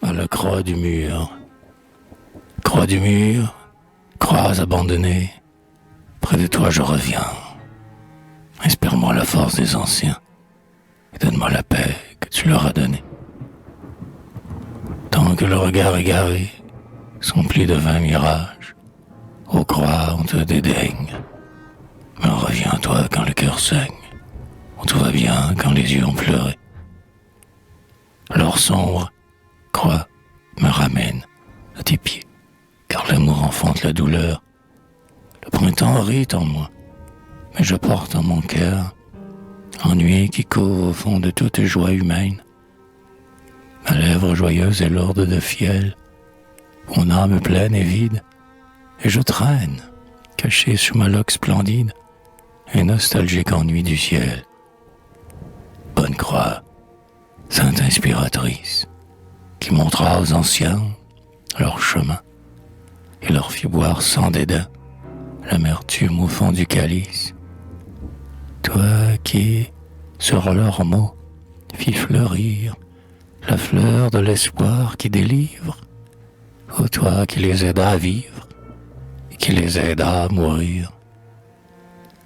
à la croix du mur. Croix du mur, croix abandonnée, près de toi je reviens. Espère-moi la force des anciens et donne-moi la paix que tu leur as donnée. Tant que le regard égaré s'emplit de vains mirages, ô croix, on te dédaigne. Mais reviens-toi quand le cœur saigne, où tout va bien quand les yeux ont pleuré. L'or sombre, croix, me ramène à tes pieds, car l'amour enfante la douleur. Le printemps rit en moi, mais je porte en mon cœur l'ennui qui court au fond de toute joie humaine. Ma lèvre joyeuse est lourde de fiel, mon âme pleine et vide, et je traîne, caché sous ma loque splendide, un nostalgique ennui du ciel. Bonne croix, sainte inspiratrice, qui montra aux anciens leur chemin et leur fit boire sans dédain l'amertume au fond du calice. Toi qui, sur leurs mots, fis fleurir la fleur de l'espoir qui délivre, ô toi qui les aidas à vivre et qui les aidas à mourir,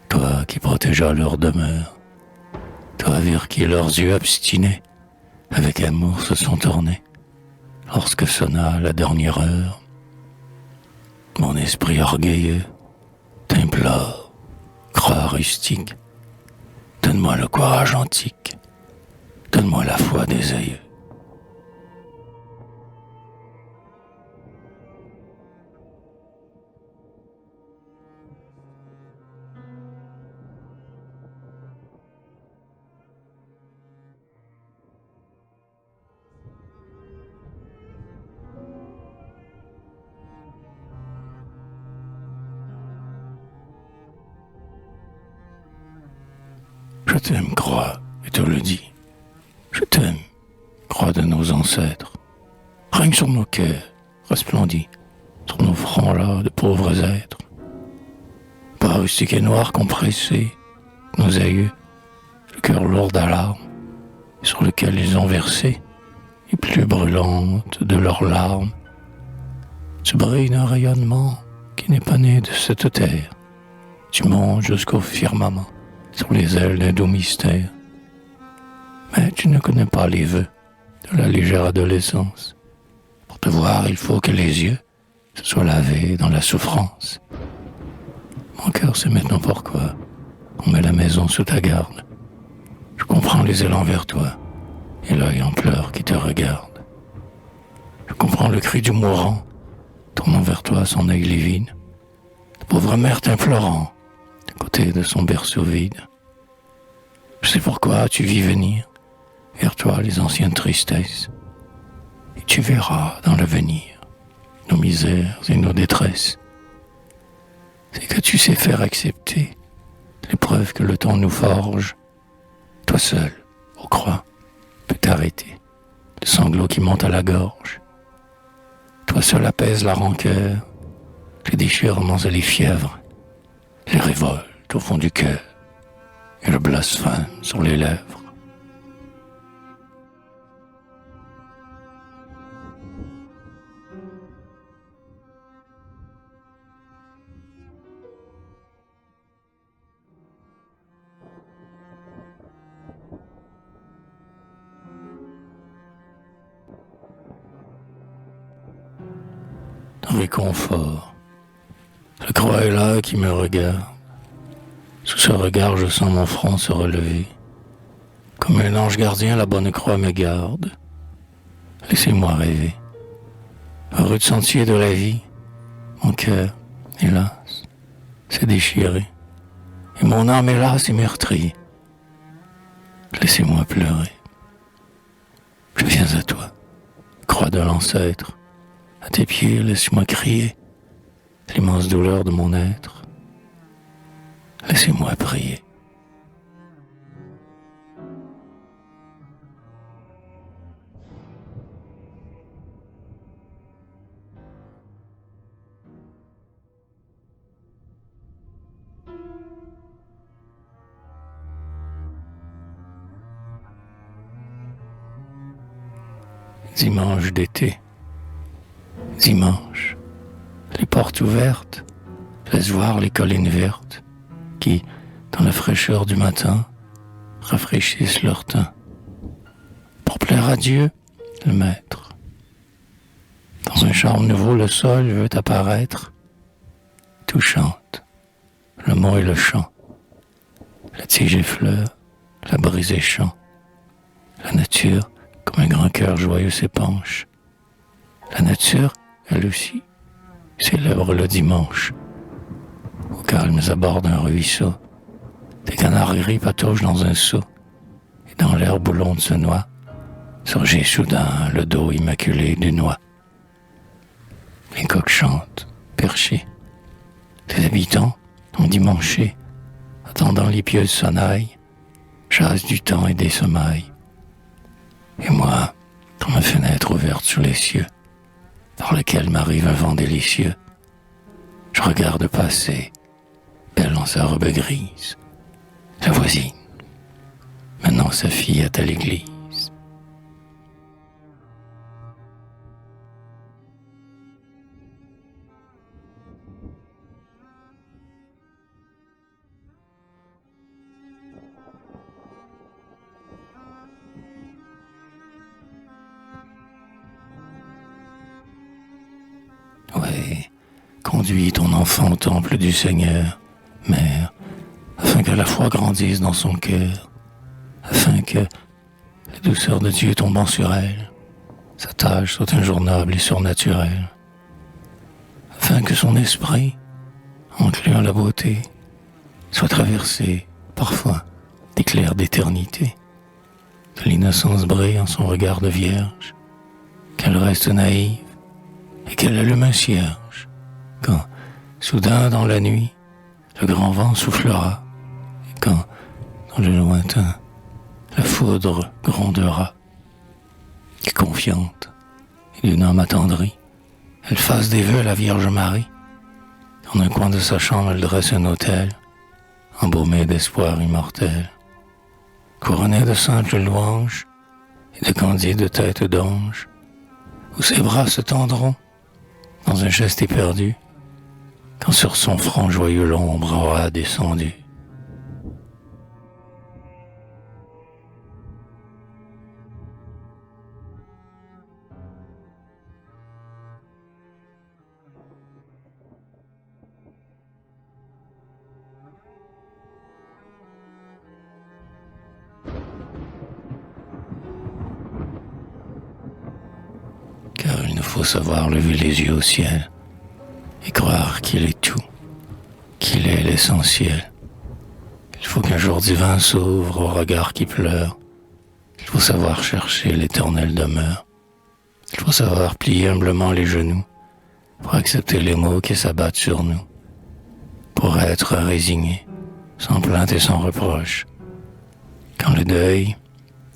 toi qui protégeas leur demeure, toi vers qui leurs yeux obstinés avec amour se sont tournés, lorsque sonna la dernière heure, mon esprit orgueilleux t'implore, croix rustique, donne-moi le courage antique, donne-moi la foi des aïeux. Je t'aime, croix, et te le dis. Je t'aime, croix de nos ancêtres. Règne sur nos cœurs, resplendis, sur nos fronts là de pauvres êtres. Pas rustique et noir compressé, nos aïeux, le cœur lourd d'alarmes, sur lequel ils ont versé les plus brûlantes de leurs larmes. Tu brilles d'un rayonnement qui n'est pas né de cette terre. Tu montes jusqu'au firmament, sur les ailes d'un doux mystère. Mais tu ne connais pas les vœux de la légère adolescence. Pour te voir, il faut que les yeux se soient lavés dans la souffrance. Mon cœur sait maintenant pourquoi on met la maison sous ta garde. Je comprends les élans vers toi et l'œil en pleurs qui te regarde. Je comprends le cri du mourant, tournant vers toi son œil livide. La pauvre mère t'implorant, à côté de son berceau vide. Je sais pourquoi tu vis venir vers toi les anciennes tristesses, et tu verras dans l'avenir nos misères et nos détresses. C'est que tu sais faire accepter l'épreuve que le temps nous forge. Toi seul, aux croix, peux t'arrêter le sanglot qui monte à la gorge. Toi seul apaise la rancœur, les déchirements et les fièvres, les révoltes au fond du cœur et le blasphème sur les lèvres. Réconfort. La croix est là qui me regarde. Sous ce regard, je sens mon front se relever. Comme un ange gardien, la bonne croix me garde. Laissez-moi rêver. Un rude sentier de la vie, mon cœur, hélas, s'est déchiré. Et mon âme, hélas, est meurtrie. Laissez-moi pleurer. Je viens à toi, croix de l'ancêtre. À tes pieds, laisse-moi crier l'immense douleur de mon être. Laissez-moi prier. dimanche d'été. Dimanche, les portes ouvertes laissent voir les collines vertes qui, dans la fraîcheur du matin, rafraîchissent leur teint. Pour plaire à Dieu, le Maître. Dans un charme nouveau, le sol veut apparaître. Tout chante, le mot et le chant. La tige effleure, la brise est chant. La nature, comme un grand cœur joyeux, s'épanche. La nature, elle aussi, célèbre le dimanche. Au calme abords d'un ruisseau, des canards patauchent dans un seau, et dans l'herbe où l'onde se noie, surgit soudain le dos immaculé du noix. Les coqs chantent, perchés. Les habitants, endimanchés, attendant les pieuses sonnailles, chassent du temps et des semailles. Et moi, dans ma fenêtre ouverte sur les cieux, par lequel m'arrive un vent délicieux, je regarde passer, belle en sa robe grise, la voisine, maintenant sa fille est à l'église. Ouais, conduis ton enfant au temple du Seigneur, Mère, afin que la foi grandisse dans son cœur, afin que la douceur de Dieu tombant sur elle, sa tâche soit un jour noble et surnaturel, afin que son esprit, enclin à la beauté, soit traversé, parfois, d'éclairs d'éternité, que l'innocence brille en son regard de vierge, qu'elle reste naïve, et qu'elle allume un cierge, quand, soudain dans la nuit, le grand vent soufflera, et quand, dans le lointain, la foudre grondera, et confiante, et d'une âme attendrie, elle fasse des vœux à la Vierge Marie, qu'en un coin de sa chambre elle dresse un autel, embaumé d'espoir immortel, couronné de simples louanges, et de candides têtes d'ange, où ses bras se tendront, dans un geste éperdu, quand sur son front joyeux l'ombre aura descendu. Car il nous faut savoir lever les yeux au ciel et croire qu'il est tout, qu'il est l'essentiel. Il faut qu'un jour divin s'ouvre au regard qui pleure. Il faut savoir chercher l'éternelle demeure. Il faut savoir plier humblement les genoux pour accepter les maux qui s'abattent sur nous, pour être résigné, sans plainte et sans reproche. Quand le deuil,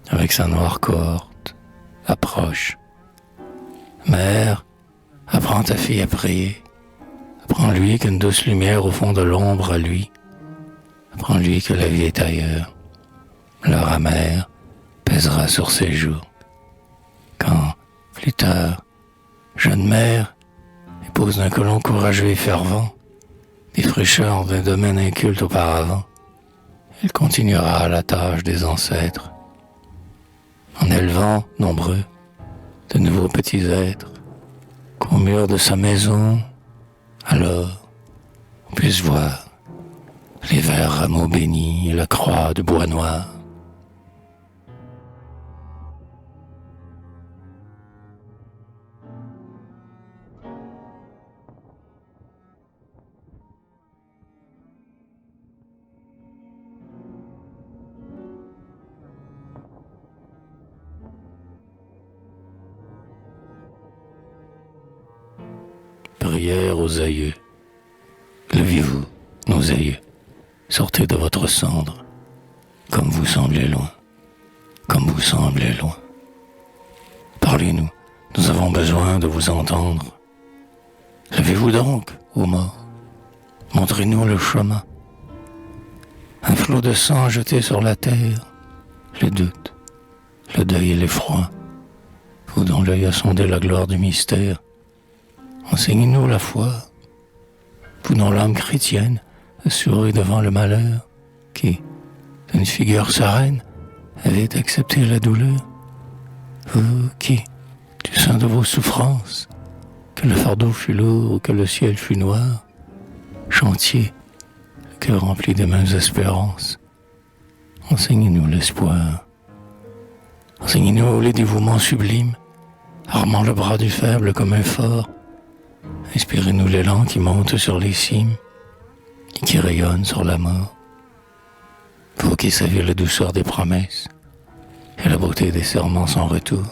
avec sa noire cohorte, approche. Mère, apprends ta fille à prier. Apprends-lui qu'une douce lumière au fond de l'ombre à lui. Apprends-lui que la vie est ailleurs. L'heure amère pèsera sur ses joues. Quand, plus tard, jeune mère, épouse d'un colon courageux et fervent, des fraîcheurs d'un domaine inculte auparavant, elle continuera la tâche des ancêtres, en élevant, nombreux, de nouveaux petits êtres, qu'au mur de sa maison, alors, on puisse voir les verts rameaux bénis et la croix de bois noir. Prière aux aïeux. Levez-vous, nos aïeux, sortez de votre cendre, comme vous semblez loin, comme vous semblez loin. Parlez-nous, nous avons besoin de vous entendre. Levez-vous donc, ô morts, montrez-nous le chemin. Un flot de sang jeté sur la terre, le doute, le deuil et l'effroi. vous dont l'œil a sondé la gloire du mystère, enseignez-nous la foi, vous dont l'âme chrétienne a souri devant le malheur, qui, d'une figure sereine, avait accepté la douleur, vous qui, du sein de vos souffrances, que le fardeau fut lourd ou que le ciel fut noir, chantiez, le cœur rempli des mêmes espérances. Enseignez-nous l'espoir. Enseignez-nous les dévouements sublimes, armant le bras du faible comme un fort. Inspirez-nous l'élan qui monte sur les cimes et qui rayonne sur la mort. Vous qui savez la douceur des promesses et la beauté des serments sans retour,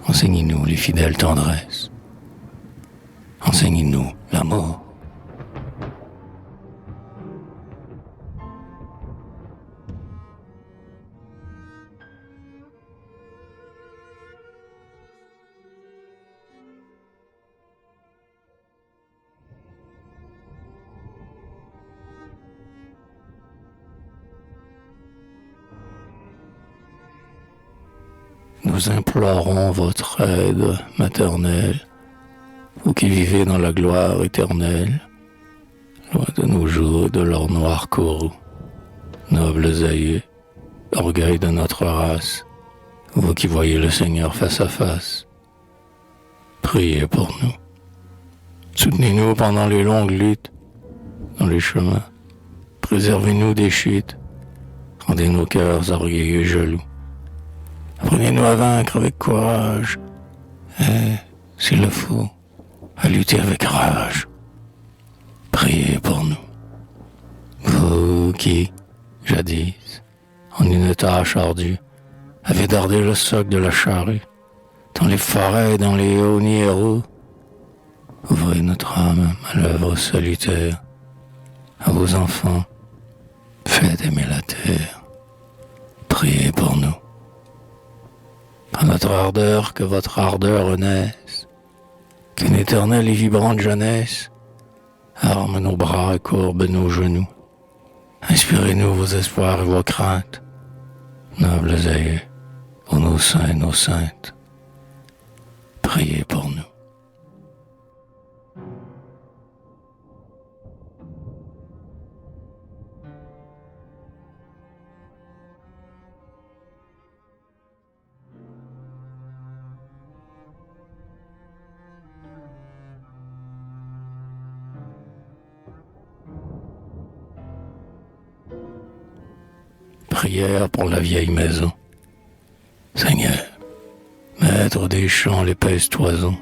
enseignez-nous les fidèles tendresses. Enseignez-nous l'amour. Nous implorons votre aide maternelle, vous qui vivez dans la gloire éternelle, loin de nos jours et de leur noir courroux. Nobles aïeux, orgueil de notre race, vous qui voyez le Seigneur face à face, priez pour nous. Soutenez-nous pendant les longues luttes, dans les chemins. Préservez-nous des chutes, rendez nos cœurs orgueilleux et jaloux. Apprenez-nous à vaincre avec courage, et, s'il le faut, à lutter avec rage. Priez pour nous. Vous qui, jadis, en une tâche ardue, avez dardé le soc de la charrue, dans les forêts, dans les hauts nids, ouvrez notre âme à l'œuvre salutaire. À vos enfants, faites aimer la terre. Priez pour nous. À notre ardeur, que votre ardeur renaisse, qu'une éternelle et vibrante jeunesse arme nos bras et courbe nos genoux. Inspirez-nous vos espoirs et vos craintes, nobles aïeux, ô nos saints et nos saintes. Priez pour nous. Prière pour la vieille maison. Seigneur, maître des champs, l'épaisse toison,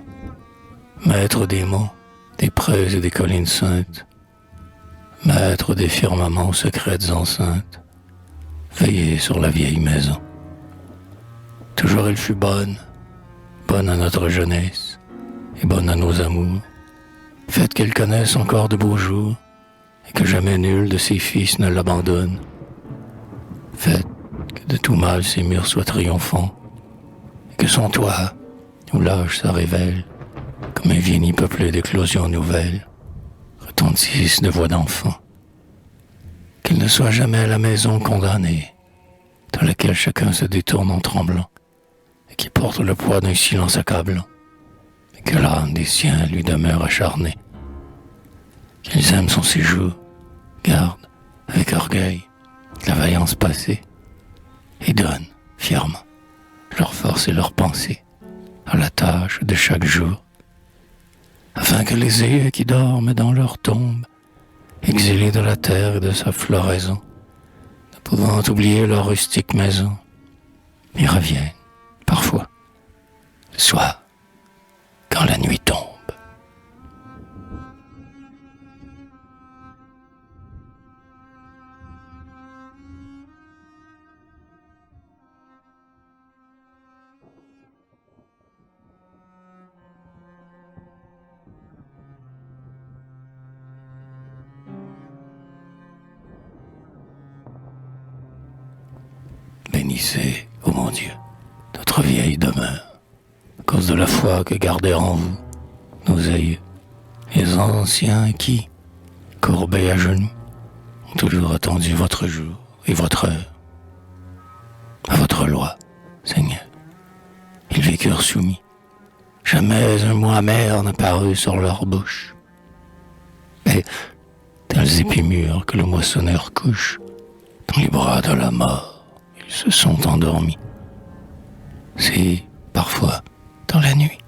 maître des monts, des prés et des collines saintes, maître des firmaments aux secrètes enceintes, veillez sur la vieille maison. Toujours elle fut bonne, bonne à notre jeunesse et bonne à nos amours. Faites qu'elle connaisse encore de beaux jours et que jamais nul de ses fils ne l'abandonne. Faites que de tout mal ses murs soient triomphants, et que son toit, où l'âge se révèle, comme un vieux nid peuplé d'éclosions nouvelles, retentisse de voix d'enfants. Qu'elle ne soit jamais la maison condamnée, dans laquelle chacun se détourne en tremblant, et qui porte le poids d'un silence accablant, et que l'âme des siens lui demeure acharnée. Qu'ils aiment son séjour, gardent, avec orgueil, la vaillance passée, et donnent, fièrement, leur force et leur pensée à la tâche de chaque jour, afin que les yeux qui dorment dans leur tombe, exilés de la terre et de sa floraison, ne pouvant oublier leur rustique maison, y reviennent, parfois, le soir, quand la nuit tombe. Bénissez, ô mon Dieu, notre vieille demeure, à cause de la foi que gardèrent en vous nos aïeux, les anciens qui, courbés à genoux, ont toujours attendu votre jour et votre heure. À votre loi, Seigneur, Ils vécurent soumis. Jamais un mot amer ne parut sur leur bouche. Mais, tels épis mûrs que le moissonneur couche, dans les bras de la mort, ils se sont endormis. Si, parfois, dans la nuit,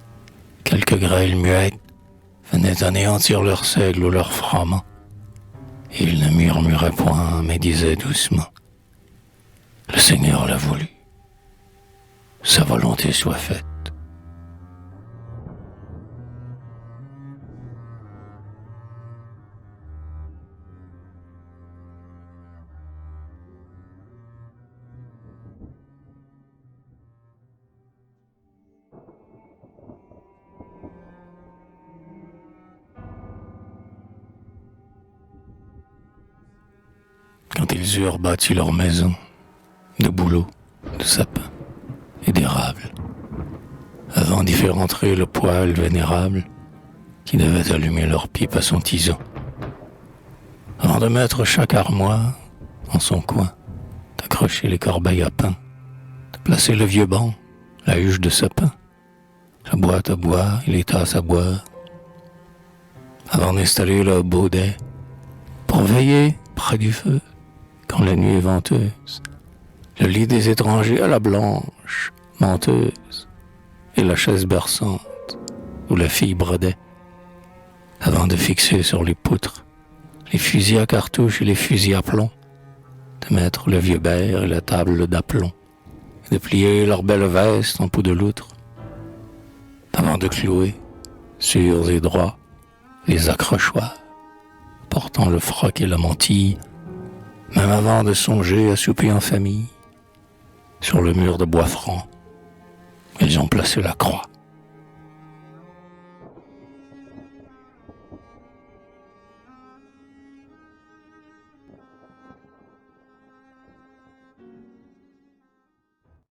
quelques grêles muettes venaient anéantir leur seigle ou leur froment, et ils ne murmuraient point, mais disaient doucement: le Seigneur l'a voulu, sa volonté soit faite. Quand ils eurent bâti leur maison, de bouleaux, de sapins et d'érable, avant d'y faire entrer le poêle vénérable qui devait allumer leur pipe à son tison, avant de mettre chaque armoire en son coin, d'accrocher les corbeilles à pain, de placer le vieux banc, la huche de sapin, la boîte à bois et les tasses à boire, avant d'installer le baudet pour veiller près du feu quand la nuit est venteuse, le lit des étrangers à la blanche menteuse et la chaise berçante où la fille brodait, avant de fixer sur les poutres les fusils à cartouches et les fusils à plomb, de mettre le vieux berre et la table d'aplomb, et de plier leurs belles vestes en peau de loutre, avant de clouer, sûrs et droits, les accrochoirs, portant le froc et la mantille, même avant de songer à souper en famille. Sur le mur de bois franc, ils ont placé la croix.